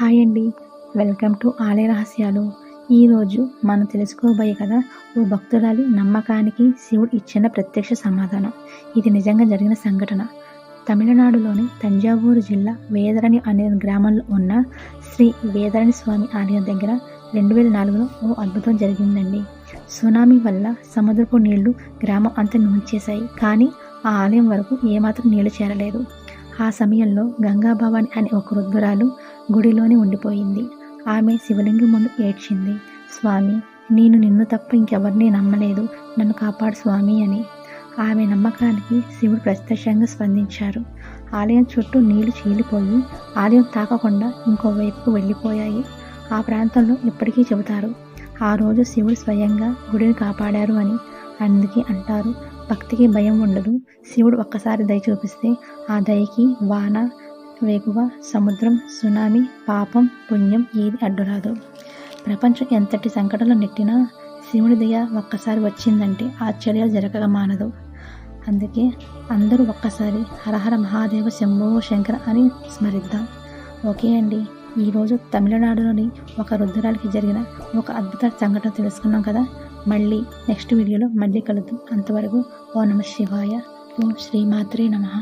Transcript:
Hi అండి. Welcome to ఆలయ రహస్యాలు. ఈరోజు మనం తెలుసుకోబోయే కథ ఓ భక్తురాలి నమ్మకానికి శివుడు ఇచ్చిన ప్రత్యక్ష సమాధానం. ఇది నిజంగా జరిగిన సంఘటన. తమిళనాడులోని తంజావూరు జిల్లా వేదరణి అనే గ్రామంలో ఉన్న శ్రీ వేదరణి స్వామి ఆలయం దగ్గర 2004లో ఓ అద్భుతం జరిగిందండి. సునామీ వల్ల సముద్రపు నీళ్లు గ్రామం అంతా ముంచేశాయి. కానీ ఆ ఆలయం వరకు ఏమాత్రం నీళ్లు చేరలేదు. ఆ సమయంలో గంగాభవాని అనే ఒక వృద్ధురాలు గుడిలోనే ఉండిపోయింది. ఆమె శివలింగం ముందు ఏడ్చింది, స్వామి, నేను నిన్ను తప్ప ఇంకెవరిని నమ్మలేదు, నన్ను కాపాడు స్వామి అని. ఆమె నమ్మకానికి శివుడు ప్రత్యక్షంగా స్పందించారు. ఆలయం చుట్టూ నీళ్లు చీలిపోయి ఆలయం తాకకుండా ఇంకోవైపుకు వెళ్ళిపోయాయి. ఆ ప్రాంతంలో ఇప్పటికీ చెబుతారు, ఆ రోజు శివుడు స్వయంగా గుడిని కాపాడారు అని. అందుకే అంటారు, భక్తికి భయం ఉండదు, శివుడు ఒక్కసారి దయ చూపిస్తే ఆ దయకి వాన, వేకువ, సముద్రం, సునామీ, పాపం, పుణ్యం ఏది అడ్డురాదు. ప్రపంచం ఎంతటి సంకటంలో నెట్టినా శివుడి దయ ఒక్కసారి వచ్చిందంటే ఆశ్చర్యాలు జరగక మానదు. అందుకే అందరూ ఒక్కసారి హరహర మహాదేవ శంభో శంకర అని స్మరిద్దాం. ఓకే అండి, ఈరోజు తమిళనాడులోని ఒక వృద్ధురాలికి జరిగిన ఒక అద్భుత సంఘటన తెలుసుకున్నాం కదా. మళ్ళీ నెక్స్ట్ వీడియోలో మళ్ళీ కలుద్దాం. అంతవరకు ఓ నమ శివాయ, ఓం శ్రీమాత్రే నమః.